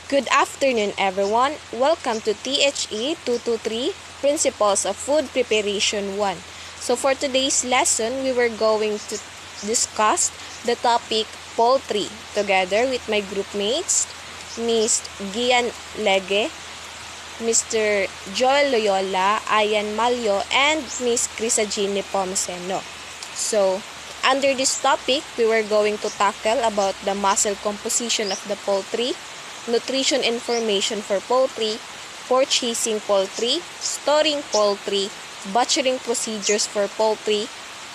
Good afternoon, everyone. Welcome to THE 223 Principles of Food Preparation 1. So for today's lesson, we were going to discuss the topic poultry together with my group mates, Ms. Gian Lege, Mr. Joel Loyola, Ayan Malyo, and Ms. Crisagine Pomseno. So, under this topic, we were going to tackle about the muscle composition of the poultry, nutrition information for poultry, purchasing poultry, storing poultry, butchering procedures for poultry,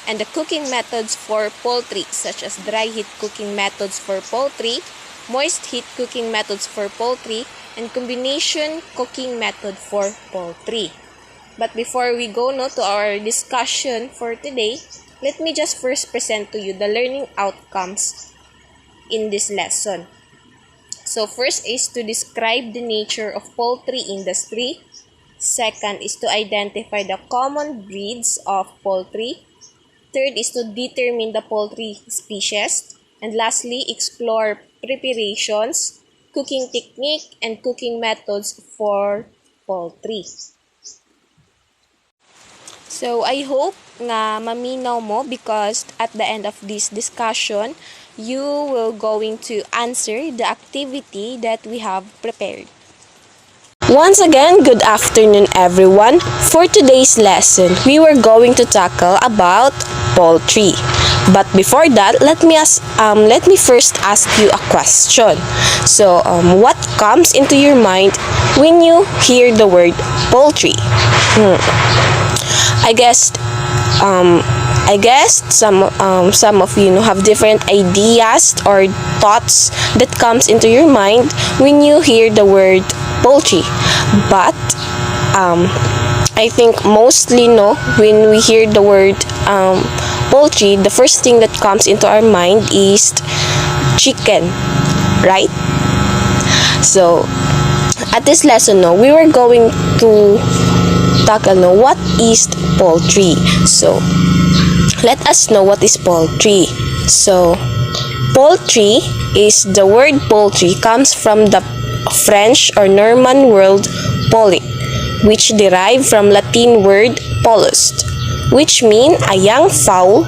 and the cooking methods for poultry such as dry heat cooking methods for poultry, moist heat cooking methods for poultry, and combination cooking method for poultry. But before we go to our discussion for today, let me just first present to you the learning outcomes in this lesson. So first is to describe the nature of poultry industry. Second is to identify the common breeds of poultry. Third is to determine the poultry species. And lastly, explore preparations, cooking technique, and cooking methods for poultry. So I hope na maminaw mo because at the end of this discussion, you will going to answer the activity that we have prepared. Once again, good afternoon everyone. For today's lesson, we were going to tackle about poultry. But before that, let me first ask you a question. So, what comes into your mind when you hear the word poultry? I guess some of you have different ideas or thoughts that comes into your mind when you hear the word poultry. But I think mostly when we hear the word poultry, the first thing that comes into our mind is chicken, right? So at this lesson, we were going to tackle what is poultry. So let us know what is poultry. So poultry is the word poultry comes from the French or Norman word polit, which derived from Latin word polus, which mean a young fowl,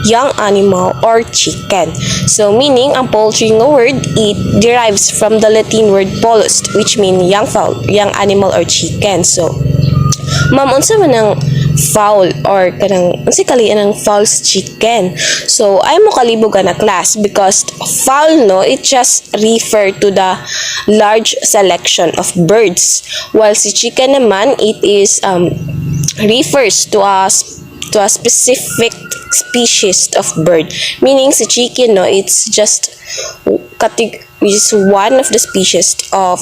young animal, or chicken. So meaning ang poultry nga word, it derives from the Latin word polus, which mean young fowl, young animal, or chicken. So ma'am, unsa man ang fowl or kanang unsa kalian ang fowl's chicken? So ay mo kalibog na class because fowl it just refer to the large selection of birds, while si chicken naman it is refers to a specific species of bird, meaning si chicken it's just is one of the species of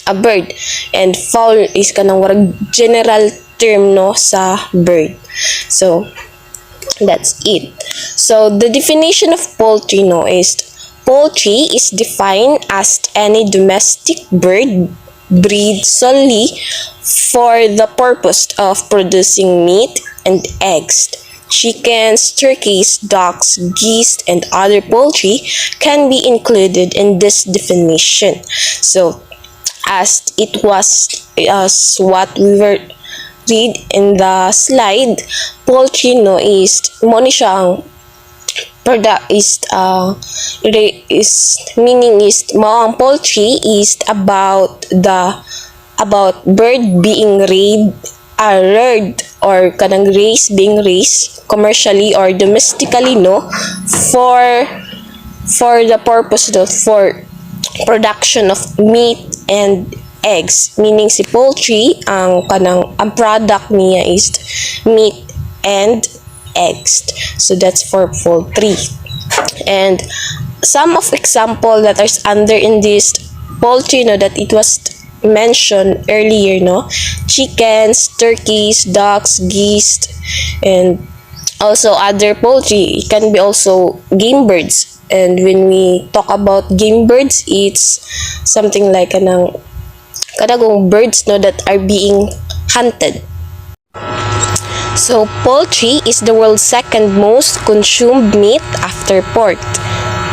a bird, and fowl is kanang warag general term sa bird. So that's it. So the definition of poultry is poultry is defined as any domestic bird breed solely for the purpose of producing meat and eggs. Chickens, turkeys, ducks, geese, and other poultry can be included in this definition. So as what we were read in the slide, poultry is mo ni siya ang product is meaning is mo ang poultry is about bird being reared or kanang being raised commercially or domestically for the purpose for production of meat and eggs, meaning si poultry ang product niya is meat and eggs. So that's for poultry. And some of example that are under in this poultry that it was mentioned earlier, chickens, turkeys, ducks, geese, and also other poultry. It can be also game birds. And when we talk about game birds, it's something like kanagong birds that are being hunted. So poultry is the world's second most consumed meat after pork.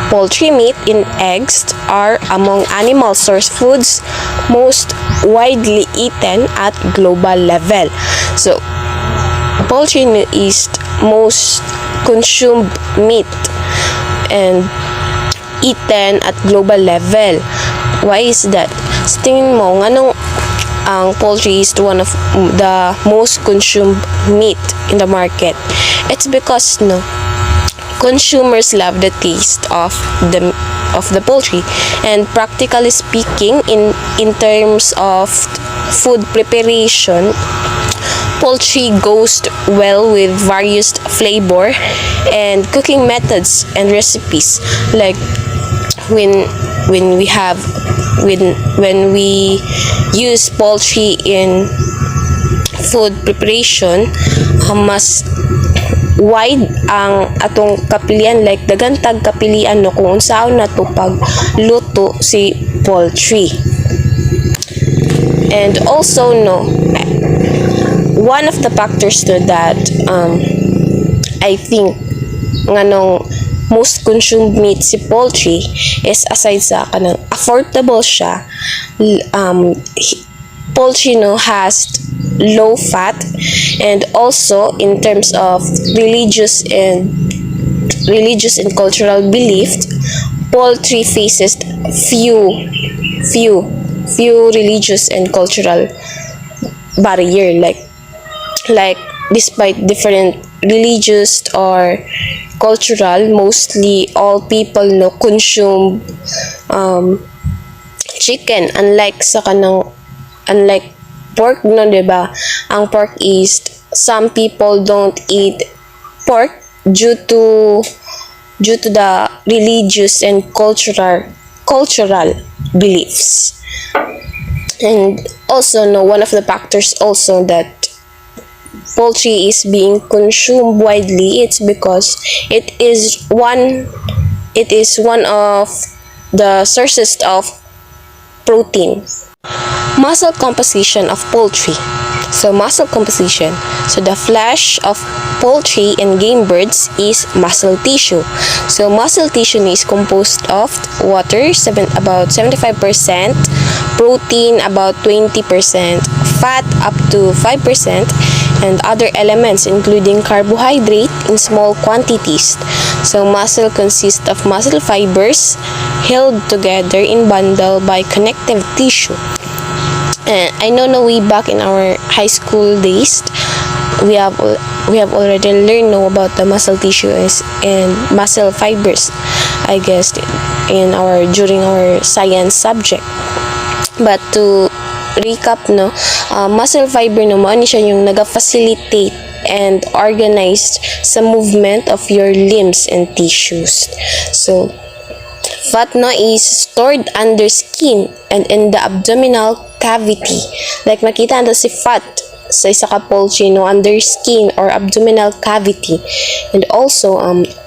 Poultry meat and eggs are among animal source foods most widely eaten at global level. So, poultry is most consumed meat and eaten at global level. Why is that? Sa tingin mo, nganong ang poultry is one of the most consumed meat in the market? It's because consumers love the taste of the poultry, and practically speaking, in terms of food preparation, poultry goes well with various flavor and cooking methods and recipes. Like when we use poultry in food preparation, mas wide ang atong kapilian, like daghang tag kapilian kung unsaon nato pagluto si poultry. And also one of the factors that I think nganong most consumed meat si poultry is, aside sa kanang affordable siya, poultry has low fat, and also in terms of religious and cultural belief, poultry faces few religious and cultural barrier, like despite different religious or cultural, mostly all people consume chicken, unlike pork, diba? Ang pork is, some people don't eat pork due to the religious and cultural beliefs. And also one of the factors also that poultry is being consumed widely, it's because it is one of the sources of protein. Muscle composition of poultry. So muscle composition. So the flesh of poultry and game birds is muscle tissue. So muscle tissue is composed of water, about 75%, protein about 20%, fat up to 5%, and other elements including carbohydrate in small quantities. So muscle consists of muscle fibers held together in bundle by connective tissue. And I know way back in our high school days, we have already learned about the muscle tissues and muscle fibers, I guess, during our science subject. But to recap, muscle fiber mao ni siya yung naga-facilitate and organized sa movement of your limbs and tissues. So fat is stored under skin and in the abdominal cavity. Like makita natin si fat sa isa ka poultry under skin or abdominal cavity. And also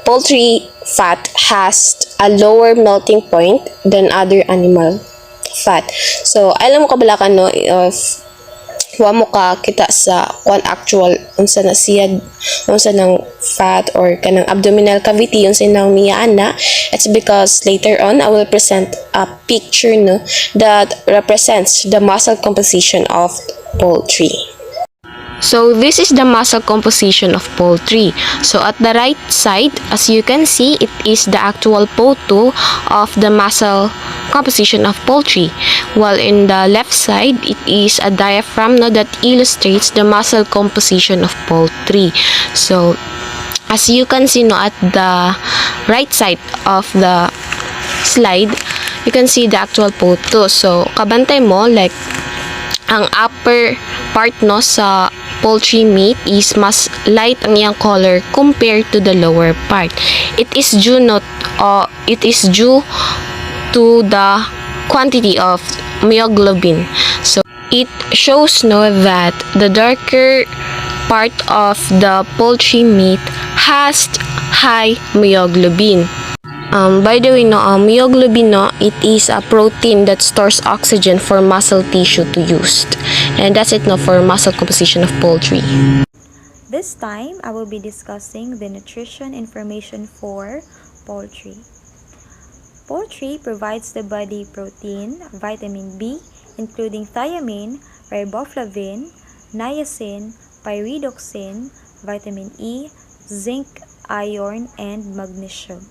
poultry fat has a lower melting point than other animal fat. So alam mo kabala ka if wa mo ka kita sa actual unsa nang fat or kanang abdominal cavity unsa nang niya ana, it's because later on I will present a picture that represents the muscle composition of poultry. So this is the muscle composition of poultry. So at the right side, as you can see, it is the actual photo of the muscle composition of poultry. While in the left side, it is a diagram that illustrates the muscle composition of poultry. So as you can see at the right side of the slide, you can see the actual photo. So kabantay mo, like ang upper part sa poultry meat is mas light ang iyang color compared to the lower part. It is due to the quantity of myoglobin. So it shows that the darker part of the poultry meat has high myoglobin. By the way, myoglobin, it is a protein that stores oxygen for muscle tissue to use. And that's it for muscle composition of poultry. This time, I will be discussing the nutrition information for poultry. Poultry provides the body protein, vitamin B, including thiamine, riboflavin, niacin, pyridoxine, vitamin E, zinc, iron, and magnesium.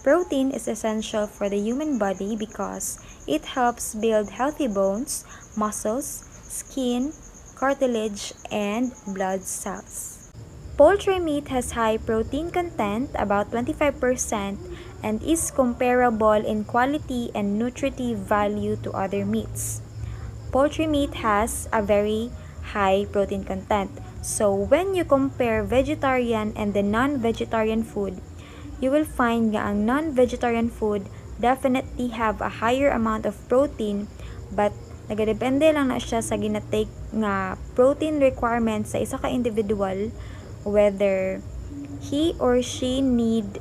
Protein is essential for the human body because it helps build healthy bones, muscles, skin, cartilage, and blood cells. Poultry meat has high protein content, about 25%, and is comparable in quality and nutritive value to other meats. Poultry meat has a very high protein content. So when you compare vegetarian and the non-vegetarian food, you will find nga ang non-vegetarian food definitely have a higher amount of protein, but nagadepende lang na siya sa ginatake nga protein requirements sa isa ka individual, whether he or she needs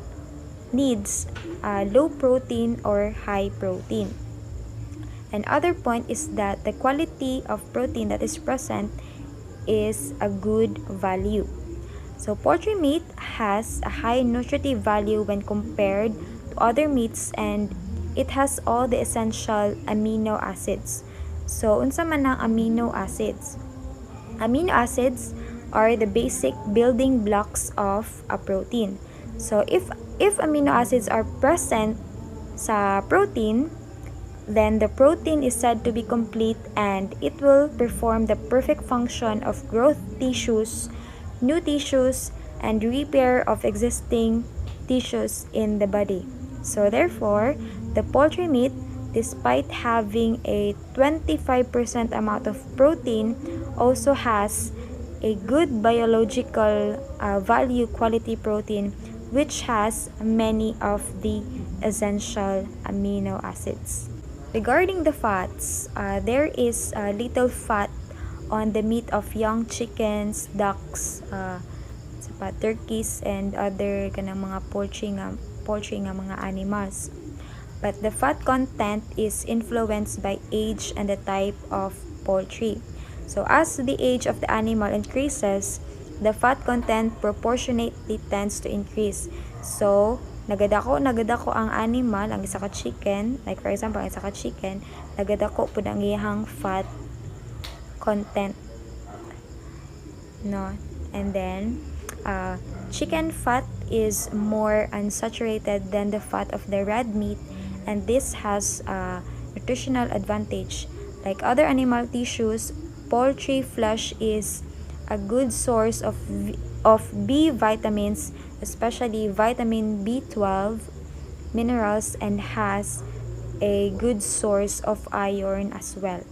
low protein or high protein. Another point is that the quality of protein that is present is a good value. So poultry meat has a high nutritive value when compared to other meats, and it has all the essential amino acids. So unsa man ang amino acids? Amino acids are the basic building blocks of a protein. So if amino acids are present sa protein, then the protein is said to be complete and it will perform the perfect function of growth tissues, new tissues, and repair of existing tissues in the body. So therefore, the poultry meat, despite having a 25% amount of protein, also has a good biological value quality protein, which has many of the essential amino acids. Regarding the fats, there is little fat on the meat of young chickens, ducks, turkeys, and other kanang mga poultry nga mga animals. But the fat content is influenced by age and the type of poultry. So as the age of the animal increases, the fat content proportionately tends to increase. So nagadako ang animal, ang isa ka chicken, like for example, ang isa ka chicken, nagadako pud ang iyang fat content, no? And then chicken fat is more unsaturated than the fat of the red meat, and this has a nutritional advantage. Like other animal tissues, poultry flesh is a good source of B vitamins, especially vitamin B12, minerals, and has a good source of iron as well.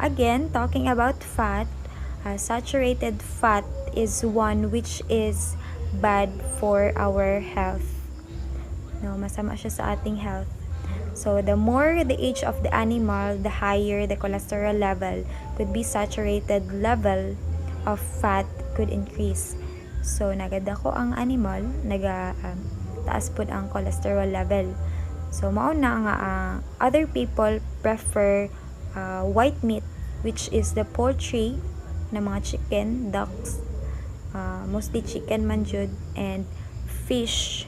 Again, talking about fat, saturated fat is one which is bad for our health. No, masama siya sa ating health. So the more the age of the animal, the higher the cholesterol level could be. Saturated level of fat could increase. So nagadako ang animal, taas pud ang cholesterol level. So mao na nga other people prefer white meat, which is the poultry na mga chicken, ducks, mostly chicken man jud, and fish,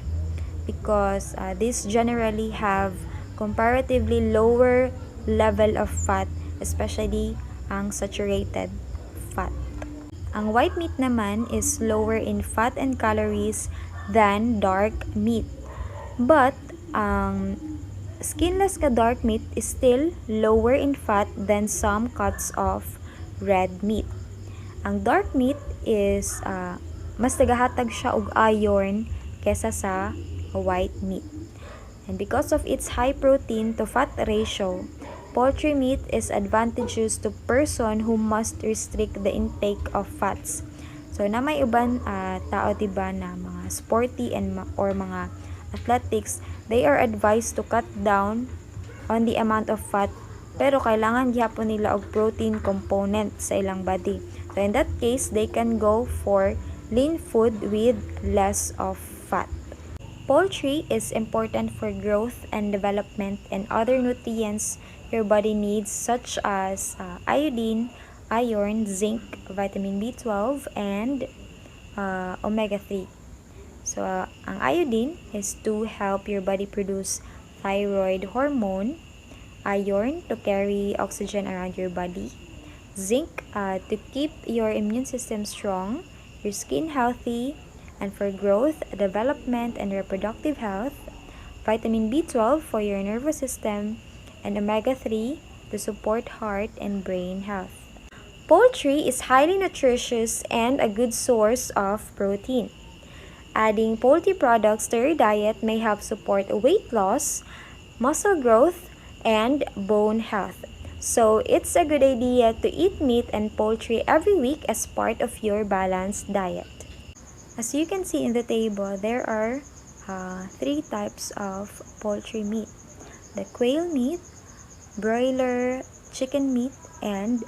because these generally have comparatively lower level of fat, especially ang saturated fat. Ang white meat naman is lower in fat and calories than dark meat. But ang skinless ka dark meat is still lower in fat than some cuts of red meat. Ang dark meat is mas nagahatag siya og iron kesa sa white meat. And because of its high protein to fat ratio, poultry meat is advantageous to person who must restrict the intake of fats. So na may uban tao diba na mga sporty and or mga athletics, they are advised to cut down on the amount of fat, pero kailangan gyapon nila og protein component sa ilang body. So in that case, they can go for lean food with less of fat. Poultry is important for growth and development and other nutrients your body needs, such as iodine, iron, zinc, vitamin B12, and omega-3. So ang iodine is to help your body produce thyroid hormone, iron to carry oxygen around your body, zinc to keep your immune system strong, your skin healthy, and for growth, development, and reproductive health, vitamin B12 for your nervous system, and omega-3 to support heart and brain health. Poultry is highly nutritious and a good source of protein. Adding poultry products to your diet may help support weight loss, muscle growth, and bone health. So it's a good idea to eat meat and poultry every week as part of your balanced diet. As you can see in the table, there are three types of poultry meat: the quail meat, broiler chicken meat, and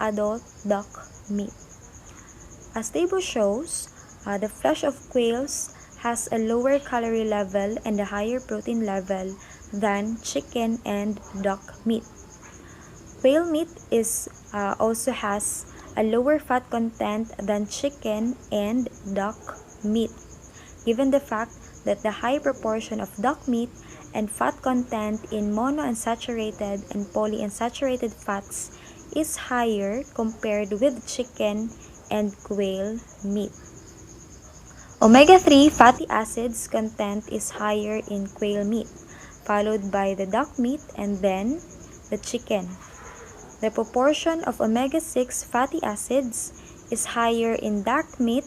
adult duck meat. As table shows, the flesh of quails has a lower calorie level and a higher protein level than chicken and duck meat. Quail meat also has a lower fat content than chicken and duck meat, given the fact that the high proportion of duck meat and fat content in monounsaturated and polyunsaturated fats is higher compared with chicken and quail meat. Omega-3 fatty acids content is higher in quail meat, followed by the duck meat and then the chicken. The proportion of omega-6 fatty acids is higher in duck meat,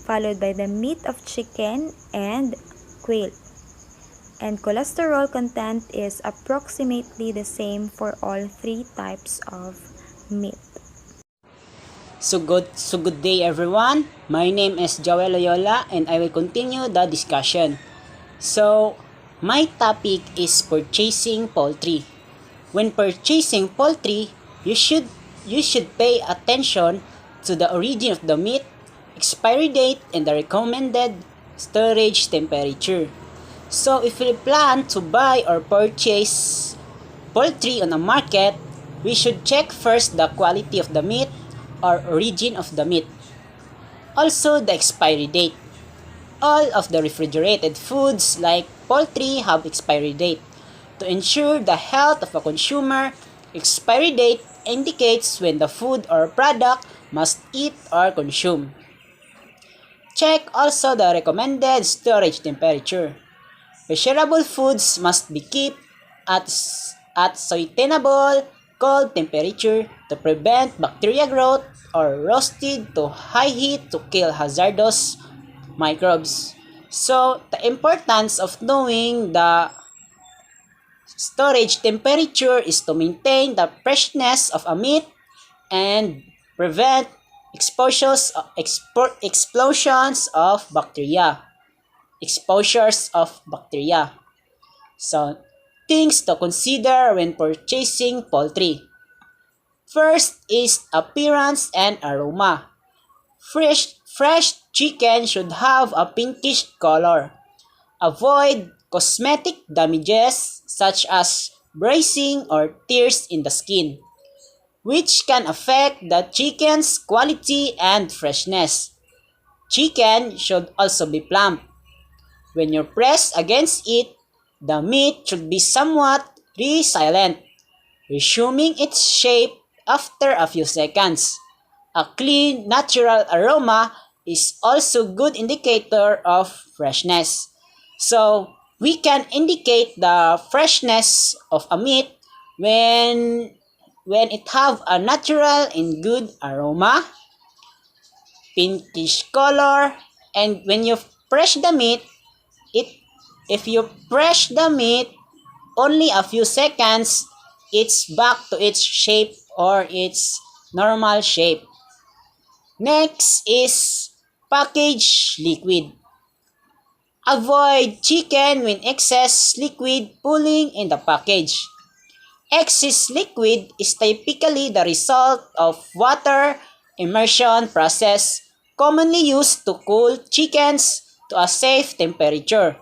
followed by the meat of chicken and quail. And cholesterol content is approximately the same for all three types of meat. So good day everyone. My name is Joel Loyola and I will continue the discussion. So my topic is purchasing poultry. When purchasing poultry, you should pay attention to the origin of the meat, expiry date, and the recommended storage temperature. So if we plan to buy or purchase poultry on a market, we should check first the quality of the meat or origin of the meat. Also the expiry date. All of the refrigerated foods like poultry have expiry date. To ensure the health of a consumer, expiry date indicates when the food or product must eat or consume. Check also the recommended storage temperature. Perishable foods must be kept at sustainable cold temperature to prevent bacteria growth or roasted to high heat to kill hazardous microbes. So, the importance of knowing the storage temperature is to maintain the freshness of a meat and prevent explosions of bacteria. Exposures of bacteria. So, things to consider when purchasing poultry. First is appearance and aroma. Fresh chicken should have a pinkish color. Avoid cosmetic damages such as bruising or tears in the skin, which can affect the chicken's quality and freshness. Chicken should also be plump. When you press against it, the meat should be somewhat resilient, resuming its shape after a few seconds. A clean, natural aroma is also a good indicator of freshness. So, we can indicate the freshness of a meat when it have a natural and good aroma, pinkish color, and when you fresh the meat, if you fresh the meat only a few seconds, it's back to its shape or its normal shape. Next is package liquid. Avoid chicken when excess liquid pooling in the package. Excess liquid is typically the result of water immersion process commonly used to cool chickens to a safe temperature.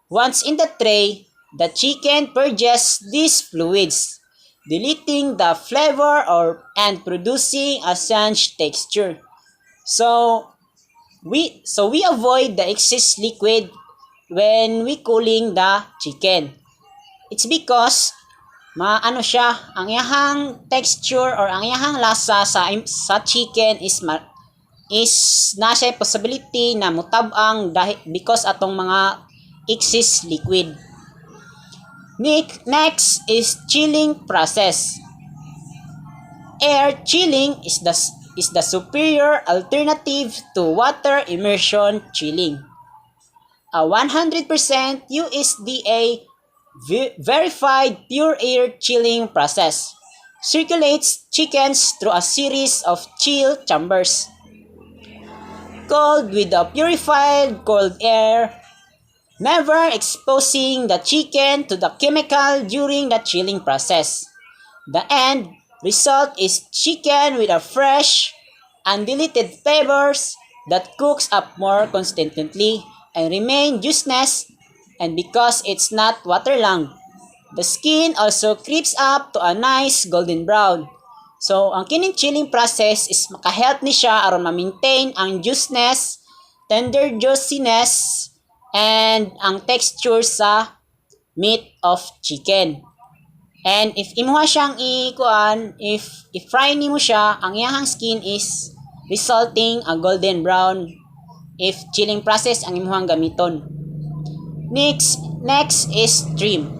Once in the tray, the chicken purges these fluids, deleting the flavor and producing a sponge texture. So we avoid the excess liquid when we cooling the chicken. It's because maano siya, ang iyahang texture or ang iyahang lasa sa chicken is nasa possibility na mutabang dahil because atong mga excess liquid. Next is chilling process. Air chilling is the superior alternative to water immersion chilling. A 100% USDA verified pure air chilling process circulates chickens through a series of chill chambers. Cold with the purified cold air, never exposing the chicken to the chemical during the chilling process. The end result is chicken with a fresh, undiluted flavors that cooks up more constantly and remain juiciness, and because it's not waterlogged, the skin also creeps up to a nice golden brown. So, ang kining chilling process is makahelp ni siya aron ma-maintain ang juiciness, tender juiciness, and ang texture sa meat of chicken. And if imuha siyang if fry nimo siya, ang iyahang skin is resulting a golden brown if chilling process ang imuhang gamiton. Next is trim.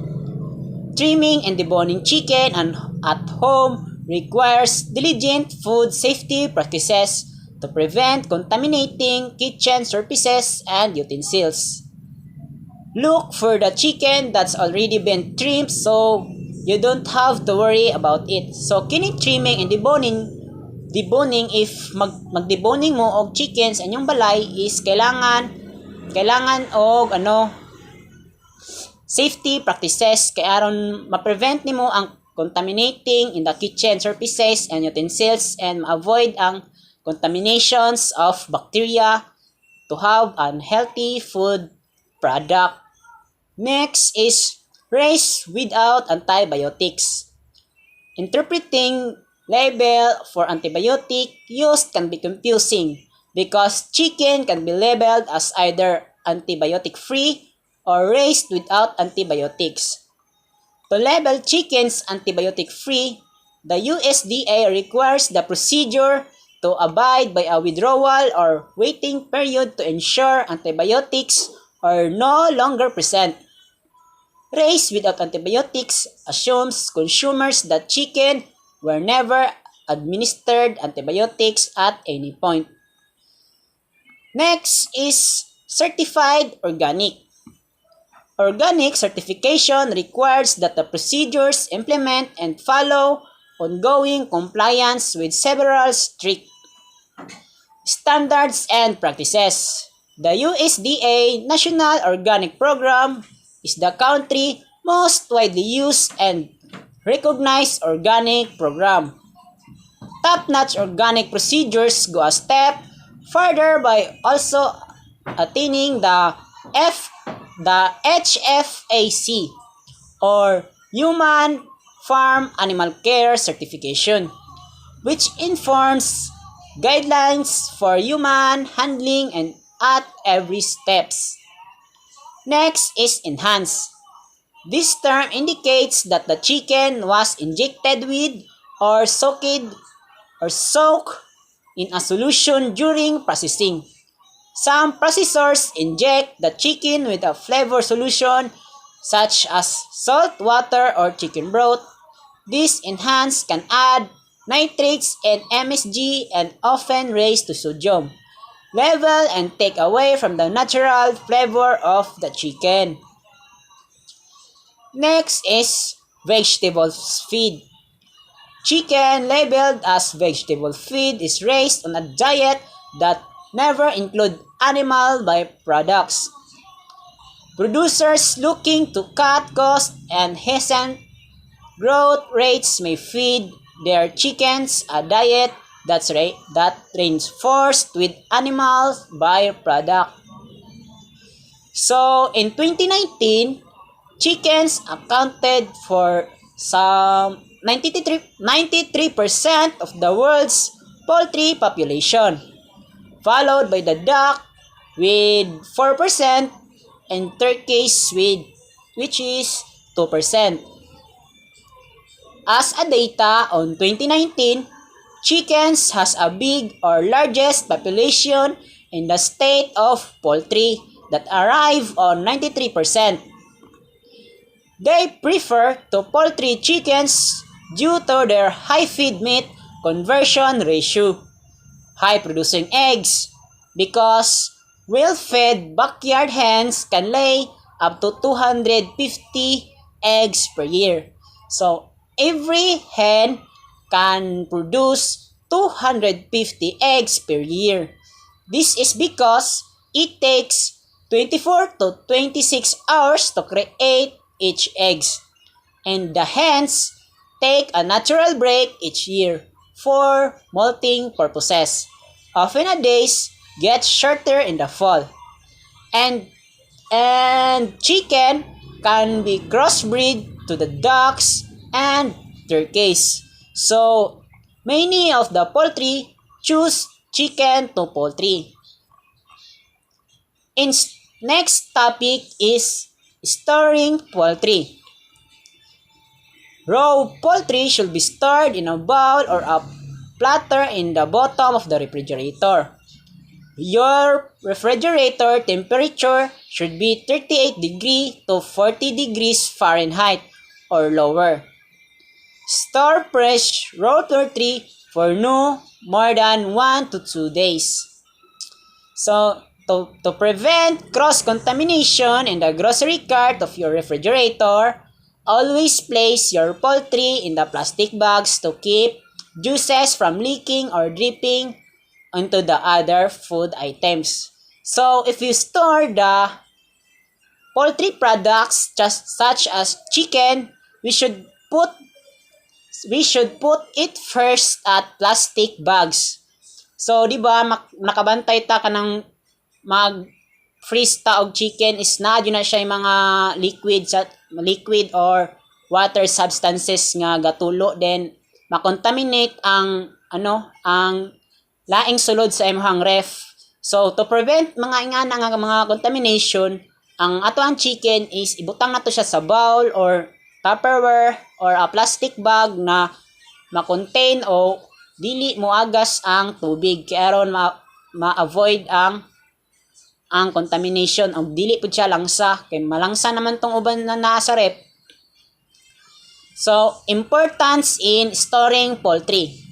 Trimming and deboning chicken at home requires diligent food safety practices to prevent contaminating kitchen surfaces and utensils. Look for the chicken that's already been trimmed so you don't have to worry about it. So kining trimming and deboning if mag-deboning mo og chicken sa inyong balay is kailangan og safety practices kay aron ma-prevent nimo ang contaminating in the kitchen surfaces and utensils and avoid ang contaminations of bacteria to have unhealthy food product. Next is raised without antibiotics. Interpreting label for antibiotic use can be confusing because chicken can be labeled as either antibiotic-free or raised without antibiotics. To label chickens antibiotic-free, the USDA requires the procedure to abide by a withdrawal or waiting period to ensure antibiotics are no longer present. Raised without antibiotics assumes consumers that chicken were never administered antibiotics at any point. Next is certified organic. Organic certification requires that the procedures implement and follow ongoing compliance with several strict standards and practices. The USDA National Organic Program is the country's most widely used and recognized organic program. Top-notch organic procedures go a step further by also attaining the HFAC or Human Farm Animal Care Certification, which informs guidelines for human handling and at every steps. Next is enhanced. This term indicates that the chicken was injected with or soaked in a solution during processing. Some processors inject the chicken with a flavor solution such as salt water or chicken broth. This enhanced can add nitrates and MSG and often raise to sodium level and take away from the natural flavor of the chicken. Next is vegetable feed. Chicken labeled as vegetable feed is raised on a diet that never include animal byproducts. Producers looking to cut costs and hasten growth rates may feed their chickens a diet that reinforced with animal byproduct. So, in 2019, chickens accounted for some 93% of the world's poultry population, followed by the duck with 4%, and turkeys with which is 2%. As a data on 2019, chickens has a big or largest population in the state of poultry that arrive on 93%. They prefer to poultry chickens due to their high feed meat conversion ratio, high producing eggs, because well-fed backyard hens can lay up to 250 eggs per year. So, every hen can produce 250 eggs per year. This is because it takes 24 to 26 hours to create each eggs, and the hens take a natural break each year for molting purposes. Often a days get shorter in the fall, and chicken can be crossbreed to the ducks and turkeys. So many of the poultry choose chicken to poultry. In next topic is storing poultry. Raw poultry should be stored in a bowl or a platter in the bottom of the refrigerator. Your refrigerator temperature should be 38 degrees to 40 degrees Fahrenheit or lower. Store fresh raw poultry for no more than 1 to 2 days. So, to prevent cross-contamination in the grocery cart of your refrigerator, always place your poultry in the plastic bags to keep juices from leaking or dripping onto the other food items. So, if you store the poultry products just such as chicken, put we should put it first at plastic bags. So, di ba, nakabantay ta ka ng mag-freeze ta og chicken is na yun na siya yung mga liquid or water substances nga gatulo, then makontaminate ang laing sulod sa imong ref. So to prevent mga ingana nga mga contamination, ang ato ang chicken is ibutang nato siya sa bowl or Tupperware or a plastic bag na ma-contain o dili mo agas ang tubig kaya aron ma-avoid ang contamination o dili pud siya langsa kay malangsa naman tong uban na naa sa ref. So importance in storing poultry.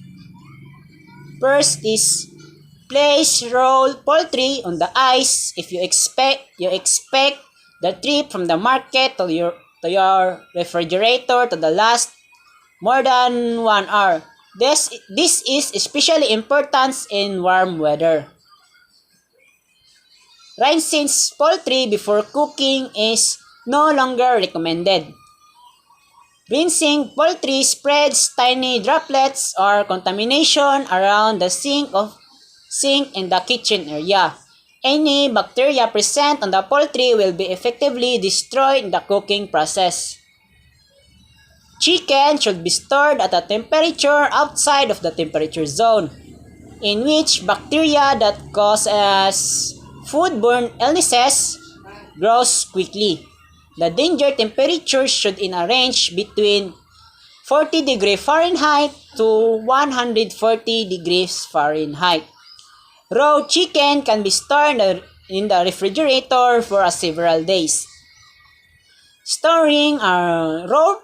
First is place raw poultry on the ice if you expect the trip from the market to your refrigerator to the last more than 1 hour. This is especially important in warm weather. Rinsing poultry before cooking is no longer recommended. Rinsing poultry spreads tiny droplets or contamination around the sink in the kitchen area. Any bacteria present on the poultry will be effectively destroyed in the cooking process. Chicken should be stored at a temperature outside of the temperature zone, in which bacteria that causes foodborne illnesses grows quickly. The danger temperature should in a range between 40 degrees Fahrenheit to 140 degrees Fahrenheit. Raw chicken can be stored in the refrigerator for several days. Storing our raw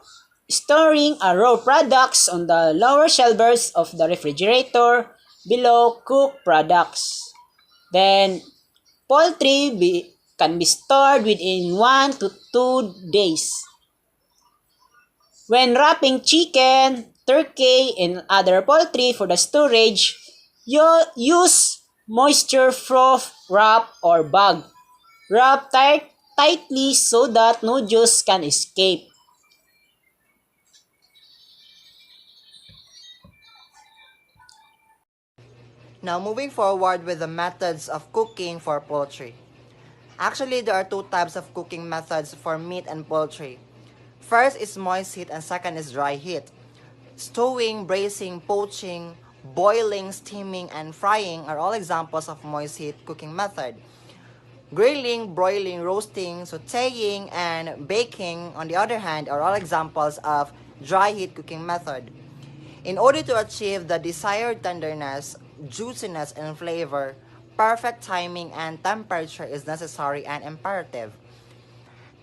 products on the lower shelves of the refrigerator below cooked products. Then, poultry can be stored within 1 to 2 days. When wrapping chicken, turkey, and other poultry for the storage, you use moisture-proof wrap or bag. Wrap tightly so that no juice can escape. Now moving forward with the methods of cooking for poultry. Actually, there are two types of cooking methods for meat and poultry. First is moist heat and second is dry heat. Stewing, braising, poaching, boiling, steaming, and frying are all examples of moist heat cooking method. Grilling, broiling, roasting, sauteing, and baking, on the other hand, are all examples of dry heat cooking method. In order to achieve the desired tenderness, juiciness, and flavor, perfect timing and temperature is necessary and imperative.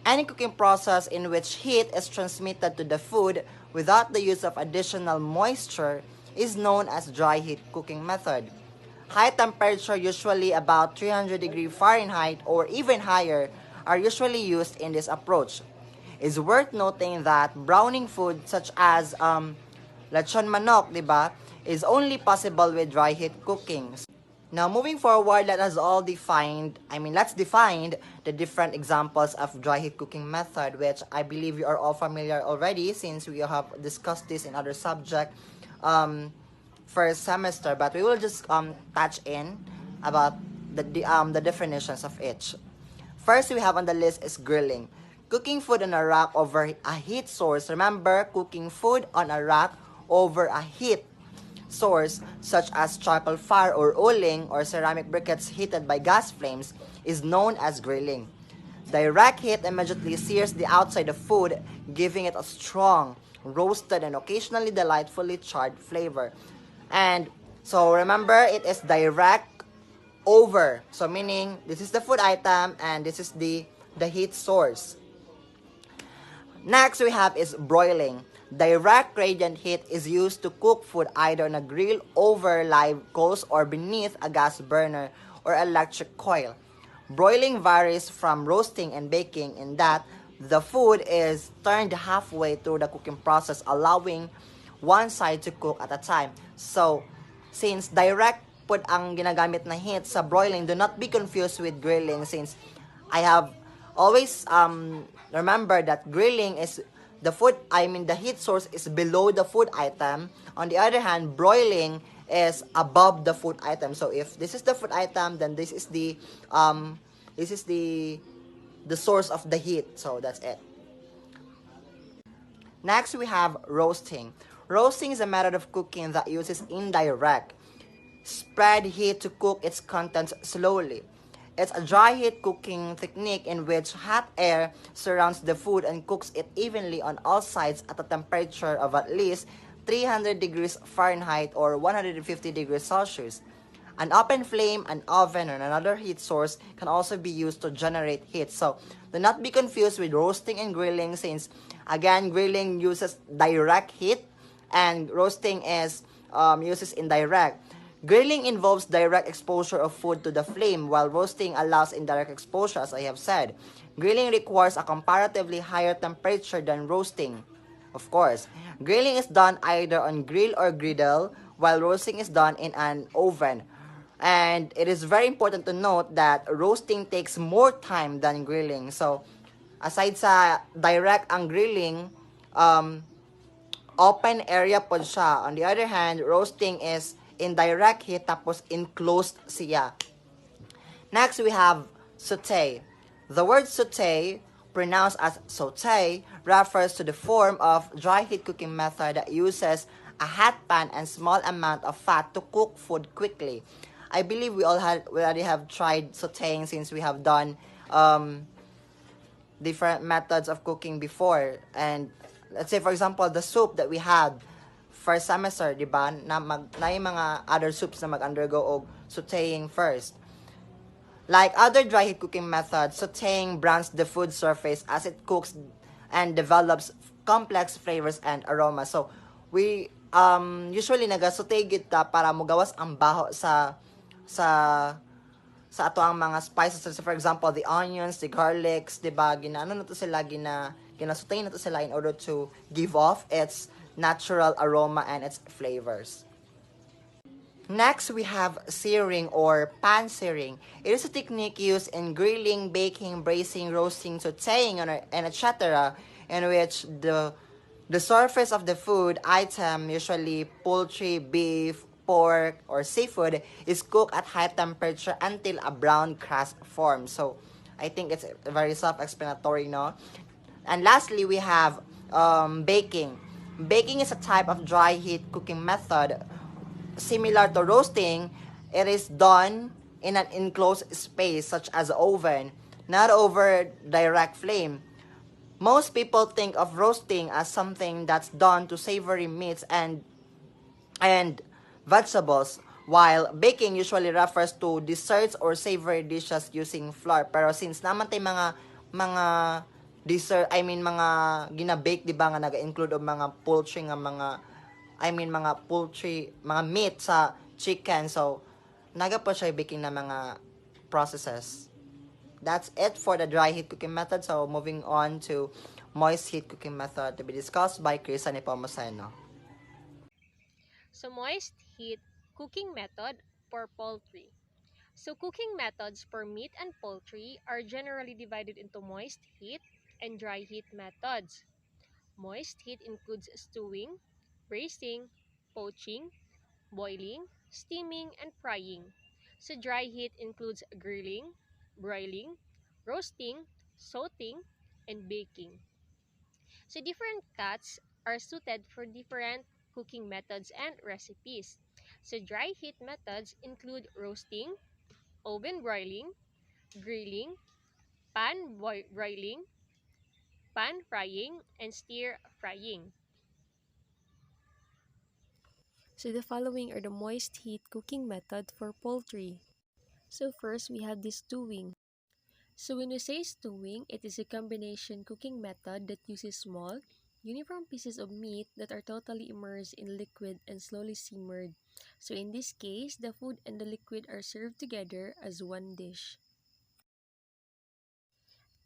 Any cooking process in which heat is transmitted to the food without the use of additional moisture is known as dry heat cooking method. High temperature, usually about 300 degrees Fahrenheit or even higher, are usually used in this approach. It's worth noting that browning food such as lechon manok, diba, is only possible with dry heat cooking. Now, moving forward, let's define the different examples of dry heat cooking method, which I believe you are all familiar already since we have discussed this in other subject first semester, but we will just touch in about the definitions of each. First, we have on the list is grilling. Cooking food on a rack over a heat source. Remember, cooking food on a rack over a heat source such as charcoal fire or uling or ceramic briquettes heated by gas flames is known as grilling. Direct heat immediately sears the outside of food, giving it a strong, roasted, and occasionally delightfully charred flavor. And so remember, it is direct over. So meaning this is the food item and this is the heat source. Next we have is broiling. Direct radiant heat is used to cook food either on a grill over live coals or beneath a gas burner or electric coil. Broiling varies from roasting and baking in that the food is turned halfway through the cooking process, allowing one side to cook at a time. So, since direct food ang ginagamit na heat sa broiling, do not be confused with grilling since I have always remember that grilling is the heat source is below the food item. On the other hand, broiling is above the food item. So if this is the food item, then this is the source of the heat. So that's it. Next, we have roasting. Roasting is a method of cooking that uses indirect spread heat to cook its contents slowly. It's a dry heat cooking technique in which hot air surrounds the food and cooks it evenly on all sides at a temperature of at least 300 degrees Fahrenheit or 150 degrees Celsius. An open flame, an oven, or another heat source can also be used to generate heat. So, do not be confused with roasting and grilling since, again, grilling uses direct heat and roasting uses indirect. Grilling involves direct exposure of food to the flame, while roasting allows indirect exposure, as I have said. Grilling requires a comparatively higher temperature than roasting. Of course, grilling is done either on grill or griddle, while roasting is done in an oven. And it is very important to note that roasting takes more time than grilling. So, aside sa direct ang grilling, open area po siya. On the other hand, roasting is indirect heat tapos enclosed siya. Next, we have saute. The word saute, pronounced as saute, refers to the form of dry heat cooking method that uses a hot pan and small amount of fat to cook food quickly. I believe we already have tried sauteing since we have done different methods of cooking before. And let's say, for example, the soup that we had first semester, di ba, na yung mga other soups na mag-undergo og sauteing first. Like other dry heat cooking methods, sauteing browns the food surface as it cooks and develops complex flavors and aromas. So, we usually naga-saute kita para mugawas ang baho sa ato ang mga spices. So, for example, the onions, the garlics, di ba, ginasutay na to sila in order to give off its natural aroma and its flavors. Next, we have searing or pan searing. It is a technique used in grilling, baking, braising, roasting, sauteing, and etc., in which the surface of the food item, usually poultry, beef, pork, or seafood, is cooked at high temperature until a brown crust forms. So, I think it's very self-explanatory, no? And lastly, we have baking. Baking is a type of dry heat cooking method similar to roasting. It is done in an enclosed space such as oven, not over direct flame. Most people think of roasting as something that's done to savory meats and vegetables, while baking usually refers to desserts or savory dishes using flour. Pero since naman tay mga dessert, I mean mga gina-bake, di ba, nga naga-include og mga poultry nga mga poultry, mga meat sa chicken. So naga po siya baking na mga processes. That's it for the dry heat cooking method. So moving on to moist heat cooking method to be discussed by Chris Nepomuceno. So moist heat cooking method for poultry. So cooking methods for meat and poultry are generally divided into moist heat and dry heat methods. Moist heat includes stewing, braising, poaching, boiling, steaming, and frying. So dry heat includes grilling, broiling, roasting, sauteing, and baking. So different cuts are suited for different cooking methods and recipes. So dry heat methods include roasting, oven broiling, grilling, broiling, pan frying, and stir frying. So the following are the moist heat cooking method for poultry. So first we have this stewing. So when we say stewing, it is a combination cooking method that uses small, uniform pieces of meat that are totally immersed in liquid and slowly simmered. So in this case, the food and the liquid are served together as one dish.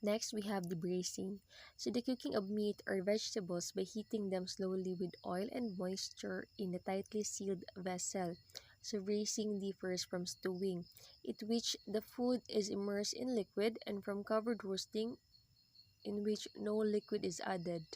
Next, we have the braising. So the cooking of meat or vegetables by heating them slowly with oil and moisture in a tightly sealed vessel. So braising differs from stewing, in which the food is immersed in liquid, and from covered roasting, in which no liquid is added.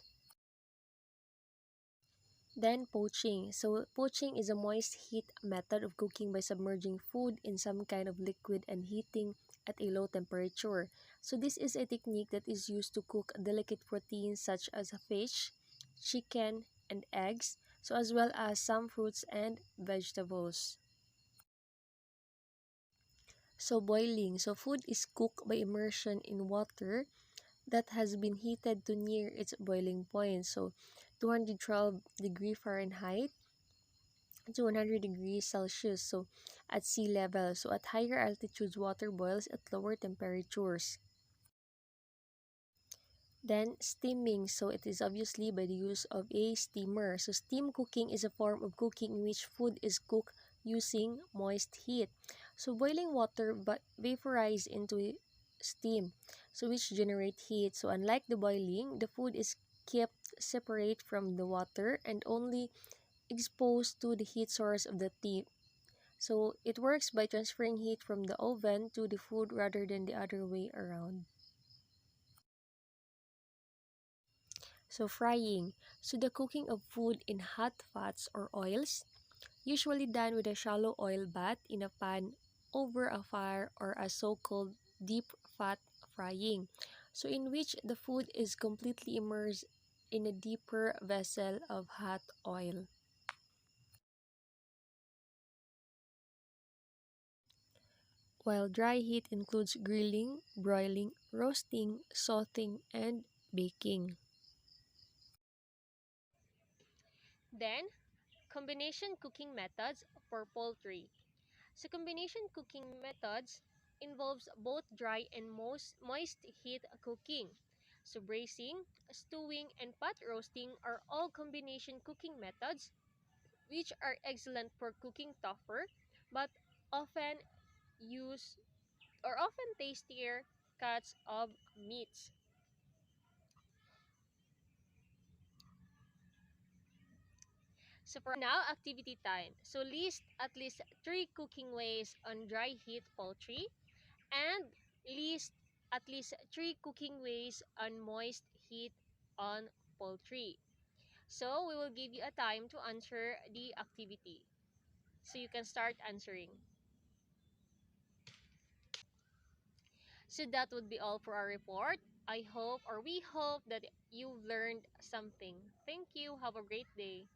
Then poaching. So poaching is a moist heat method of cooking by submerging food in some kind of liquid and heating at a low temperature. So this is a technique that is used to cook delicate proteins such as fish, chicken, and eggs, so as well as some fruits and vegetables. So boiling. So food is cooked by immersion in water that has been heated to near its boiling point. So 212 degree Fahrenheit to 100 degrees Celsius, so at sea level. So at higher altitudes, water boils at lower temperatures. Then steaming, so it is obviously by the use of a steamer. So steam cooking is a form of cooking in which food is cooked using moist heat. So boiling water but vaporize into steam, so which generate heat. So unlike the boiling, the food is kept separate from the water and only exposed to the heat source of the steam. So it works by transferring heat from the oven to the food rather than the other way around. So frying. So the cooking of food in hot fats or oils, usually done with a shallow oil bath in a pan over a fire, or a so-called deep fat frying. So in which the food is completely immersed in a deeper vessel of hot oil. While dry heat includes grilling, broiling, roasting, sauteing, and baking. Then, combination cooking methods for poultry. So combination cooking methods involves both dry and moist heat cooking. So braising, stewing, and pot roasting are all combination cooking methods which are excellent for cooking tougher but often use often tastier cuts of meats. So for now, activity time. So list at least 3 cooking ways on dry heat poultry and list at least 3 cooking ways on moist heat on poultry. So we will give you a time to answer the activity. So you can start answering. So that would be all for our report. I hope or we hope that you've learned something. Thank you. Have a great day.